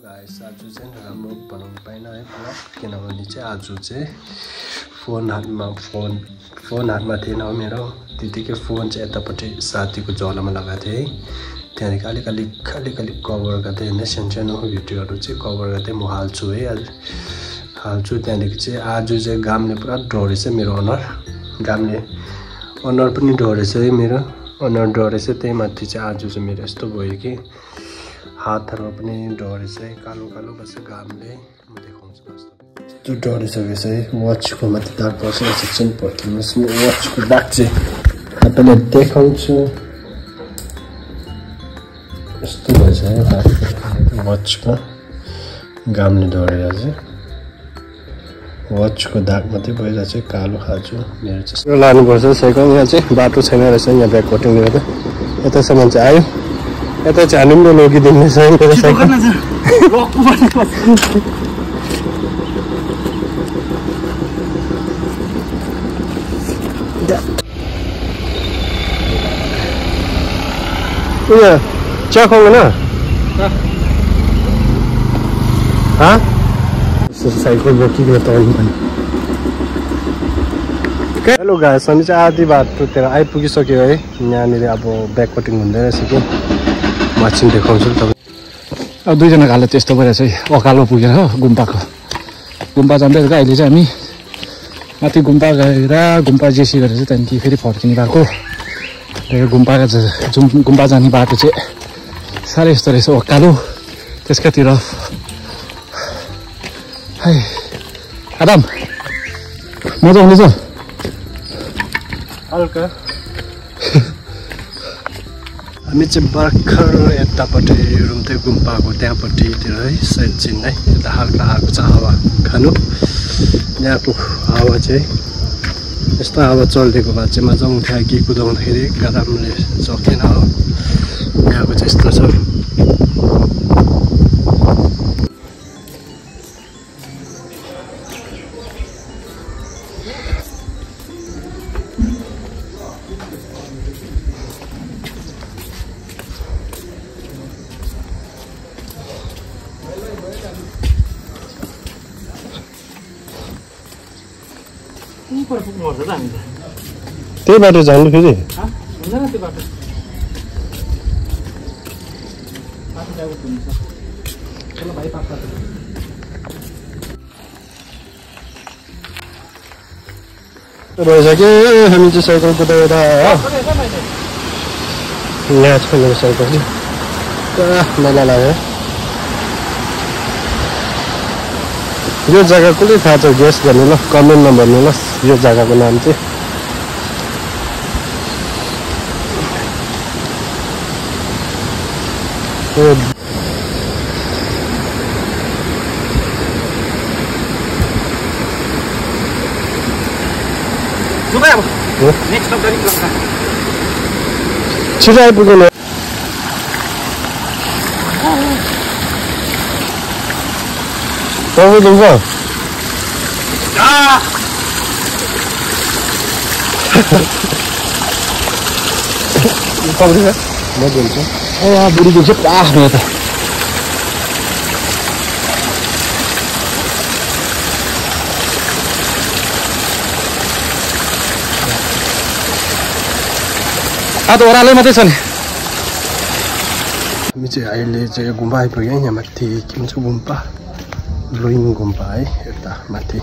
Guys आज चाहिँ राम्रो बनाउनु पाइन है ब्लग किनभने चाहिँ आज चाहिँ फोन हातमा थिएन मेरो त्यतिकै फोन चाहिँ यतापट्टि साथीको झोलामा लगाएको थिएँ है त्यहाँदेखि अलिकति कभर गर्दै होइन सानो भिडियोहरू चाहिँ कभर गर्दै म हाल्छु है आज हाल्छु त्यहाँदेखि चाहिँ आज चाहिँ घामले पुरा डढेछ मेरो अनुहार पनि डढेछ है मेरो अनुहार डढेछ त्यही माथि चाहिँ आज चाहिँ मेरो यस्तो भयो कि हातहरुमा पनि डढेछ है कालो बस घामले म देखाउँछु कस्तो त्यो डढिसकेछ है वाचको माथि दाग बसेको छ चाहिँ पर्खिनुहोस् म वाचको दाग चाहिँ तपाईलाई देखाउँछु यस्तो भएछ है वाचको घामले डढेर चाहिँ वाचको दाग मात्रै भइरहेछ कालो खाजु मेरो चाहिँ लानुपर्छ साइकल यहाँ चाहिँ बाटो छैन रहेछ यहाँ ब्याक कटिङले गर्दा यतासम्म चाहिँ आयो यता चाहिँ हामी पनि लगिदिने छ मेरो साइकल उयो चिया खाउँ न साइकल रोकिकन तर्नु पनि हेलो गाइस हामी चाहिँ आधी बाटोतिर आइपुगिसक्यो है यहाँनिर अब ब्याक कटिङ हुँदै रहेछ कि माछिन देखाउँछु तपाईँ अब दुईजनाको हालत त्यस्तो भइरहेछ है अकालो पुगेर हो गुम्पा जाँदै गरेको अहिले चाहिँ हामी माथि गुम्पा गएर गुम्पा जेसी गरेर चाहिँ त्यहाँदेखि फेरि फर्किने भएको गुम्पा जाने बाटो चाहिँ साह्रै यस्तो रहेछ अकालो त्यसकातिर हाई आराम मजा आउँदैछ हल्का हामी चाहिँ भर्खर यतापट्टि रुम्ते गुम्पाको त्यहाँपट्टितिर है साइड सिन है यता हल्का आएको छ हावा खानु यहाँको हावा चाहिँ यस्तो हावा चलिदिएको भए चाहिँ मजा आउँथ्यो कि कुदाउँदाखेरि गरमले सकेन हो यहाँको चाहिँ यस्तो छ त्यही बाटो जानु फेरि रहेछ कि हामी चाहिँ साइकल कुदाएर यहाँ छ मेरो साइकल पुरा मैला लाग्यो यो जग्गा कसले थाहा छ गेस गर्नु ल कमेन्टमा भन्नु ल यो जग्गाको नाम चाहिँ छिटो आइपुग्यो तपाईँ दिन्छ म दिन्छु बुढी दिन्छ पुरा आफ्नो यता त ओह्रालै मात्रै छ नि हामी चाहिँ अहिले चाहिँ गुम्पा आइपुग्यो यहाँ माथि के भन्छ गुम्पा लोइङ गुम्पा है यता माथि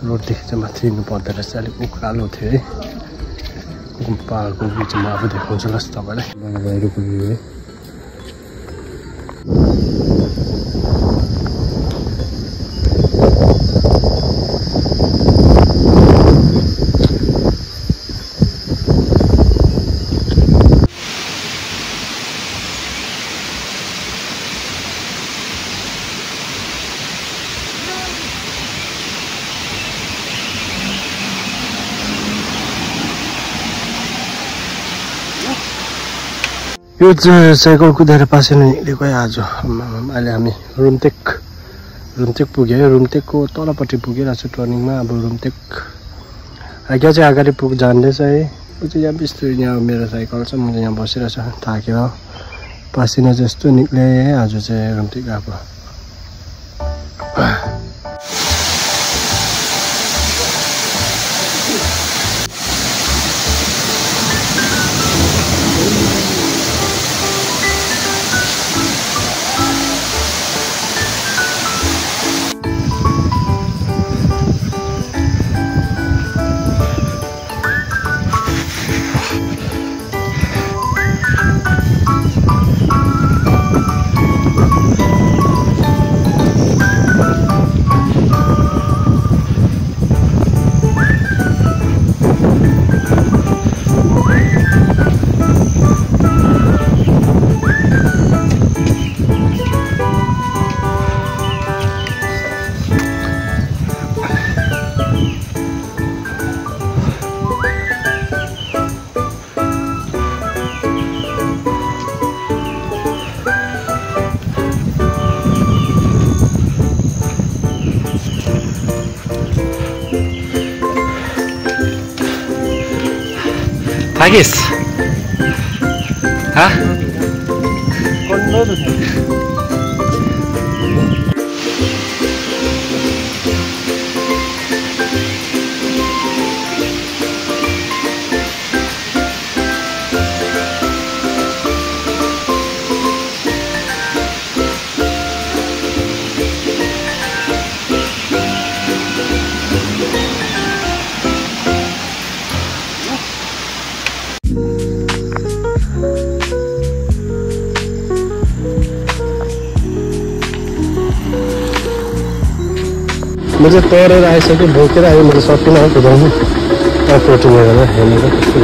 रोडदेखि चाहिँ माथि हिँड्नु पर्दो रहेछ अलिक उकालो थियो है गुम्पाको बिचमा अब देखाउँछु ल तपाईँलाई बाहिरको भ्यू है यो चाहिँ साइकल कुदाएर पासेन निक्लेको आज अहिले हामी रुम्तेक पुग्यो है रुम्तेकको तलपट्टि पुगिरहेको छु टर्निङमा अब रुम्तेक आगे चाहिँ अगाडि जाँदैछ है म चाहिँ यहाँ बिस्तारै यहाँ मेरो साइकल छ म यहाँ बसिरहेको छु थाकेर पसिना जस्तो निक्ले आज चाहिँ घन्टी गएको Agis, hah? म चाहिँ तरेर आइसक्यो भोकेर आयो म त सकिनँ कुदाउनु प्रोटिन गरेर हेर्नु कस्तो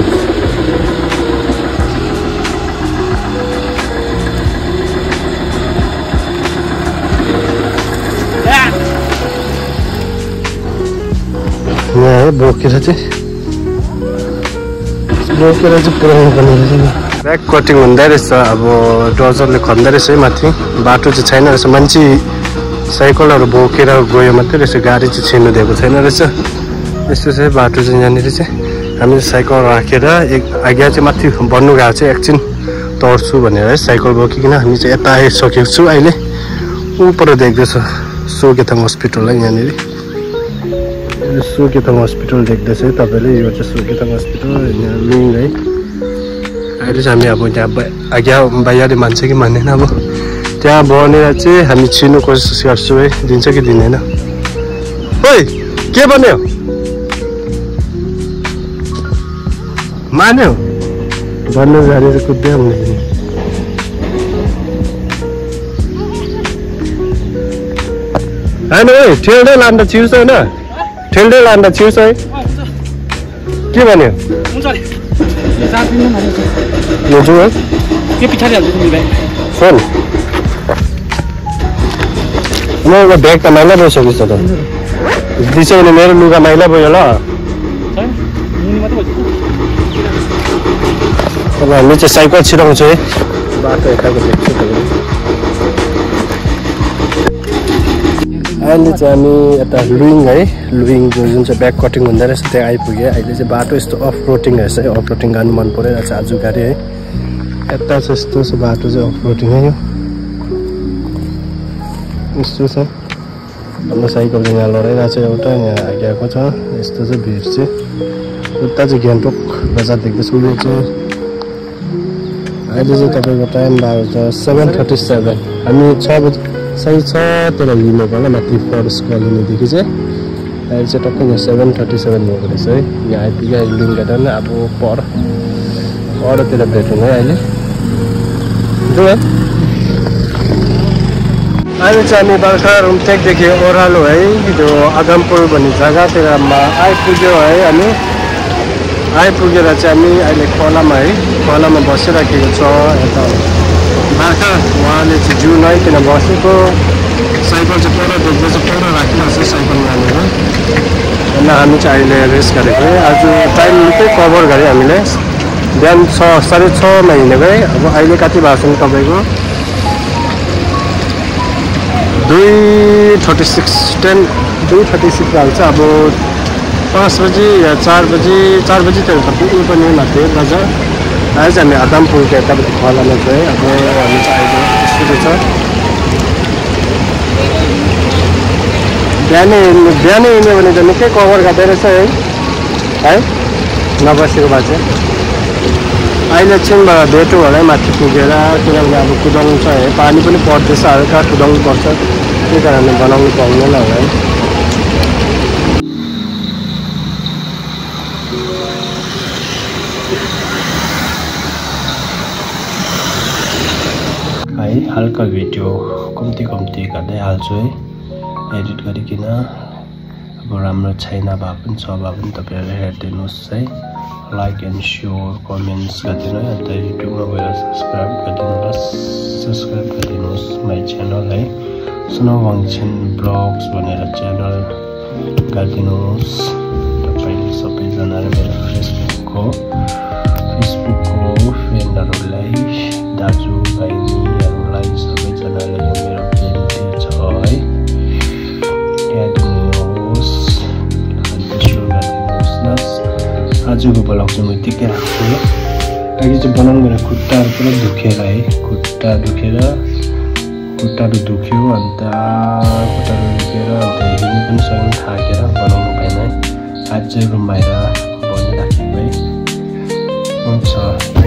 यहाँ बोकेर चाहिँ पुऱ्याउनु पर्ने रहेछ ब्याक कटिङ हुँदै रहेछ अब डजरले खन्दै रहेछ है माथि बाटो चाहिँ छैन रहेछ मान्छे साइकलहरू बोकेर गयो मात्रै रहेछ गाडी चाहिँ छिर्नु दिएको छैन रहेछ यस्तो चाहिँ बाटो चाहिँ यहाँनिर चाहिँ हामीले साइकल राखेर आगे चाहिँ माथि बन्नु गएको चाहिँ एकछिन तर्छु भनेर है साइकल बोकिकन हामी चाहिँ यता आइसकेको छु अहिले ऊपर देख्दैछ सोकेथाङ हस्पिटल है यहाँनिर सोकेथाङ हस्पिटल देख्दैछ है तपाईँले यो चाहिँ सोकेथाङ हस्पिटल यहाँ लिङ है अहिले चाहिँ हामी अब त्यहाँ आगे बाहिरले मान्छ कि मान्दैन अब त्यहाँ बनेर चाहिँ हामी छिर्नु कोसिस गर्छौँ है दिन्छ कि दिँदैन ओइ के बन्यो मान्यो भन्नु जानेर कुद्दै आउने होइन है ठेल्दै लाँदा छिर्छ होइन ठेल्दै लाँदा छिर्छ है के भन्यो फोन मेरो ब्याग त मैला भइसक्यो त दिसो भने मेरो लुगा मैला भयो ल अब हामी चाहिँ साइकल छिराउँछौँ है बाटो यताको देख्छु अहिले चाहिँ हामी यता लुइङ है लुइङ जुन चाहिँ ब्याक कटिङ हुँदो रहेछ त्यहाँ आइपुग्यो अहिले चाहिँ बाटो यस्तो अफ रोडिङ रहेछ है अफ रोडिङ गर्नु मन परिरहेको छ आज गाडी है यता चाहिँ यस्तो छ बाटो चाहिँ अफ रोडिङ है यो यस्तो छ हाम्रो साइकल चाहिँ यहाँ लडाइरहेको छ एउटा यहाँ आइरहेको छ यस्तो चाहिँ भिड चाहिँ उता चाहिँ गान्तोक बजार देख्दैछु यो चाहिँ अहिले चाहिँ तपाईँको टाइम भएको छ 7:37 हामी 6 बजी 6:30तिर हिँड्नु पर्ला माथि फरेस्ट कलोनीदेखि चाहिँ अहिले चाहिँ टक्कै यहाँ 7:37 भएको रहेछ है यहाँ आइपुग्यो लिङ गार्डन अब परतिर भेटौँ है अहिले अहिले चाहिँ हामी बाख्रा रुमटेकदेखि ओह्रालो है त्यो आदमपुर भन्ने जग्गातिरमा आइपुग्यो है हामी आइपुगेर चाहिँ हामी अहिले खोलामा बसिराखेको छ यता बाख्रा उहाँले चाहिँ जिउ नआइकन बसेको साइकल चाहिँ पर देख्दैछ पर राखिरहेको छ साइकल यहाँनिर अनि हामी चाहिँ अहिले रेस्ट गरेको है आज टाइम निकै कभर गऱ्यो हामीले बिहान 6:30 मा हिँडेको है अब अहिले कति भएको छ तपाईँको 2:36 भएको छ अब 5 बजी या 4 बजीतिर पुग्नु पर्ने माथि बजार आज हामी आदमपुरको यतापट्टि खोलामा चाहिँ अब हामी चाहिँ अहिले यसरी छ बिहानै हिँड्यो भने त निकै कभर गर्दै रहेछ है नबसेको भए चाहिँ अहिले एकछिनबाट भेटो होला है माथि पुगेर किनभने अब कुदाउनु छ है पानी पनि पर्दैछ हल्का कुदाउनु पर्छ त्यही कारणले बनाउनु पाउँदैन होला है हल्का भिडियो कम्ती गर्दै हाल्छु है एडिट गरिकन अब राम्रो छैन भए पनि छ भए पनि तपाईँहरूले हेरिदिनुहोस् है लाइक एन्ड सेयर कमेन्ट्स गरिदिनु है अन्त युट्युबमा गएर सब्सक्राइब गरिदिनुहोस् माई च्यानल है सुनौ वाङछेन ब्लग्स भनेर च्यानल गरिदिनुहोस् तपाईँले सबैजनाले मेरो फेसबुकको फ्रेन्डहरूलाई दाजु बहिनीहरूलाई सबैजनाले मेरो पेन्टी छ है हेरिदिनुहोस् अन्त सेयर गरिदिनुहोस् न आजको ब्लग चाहिँ म यतिकै राख्छु अघि चाहिँ बनाउनु मेरो खुट्टाहरू पुरा दुखेर है खुट्टाहरू दुख्यो अन्त हिँड्नु पनि सबै थाकेर बनाउनु पाएन है आज चाहिँ रुममा आएर बनिराखेको है हुन्छ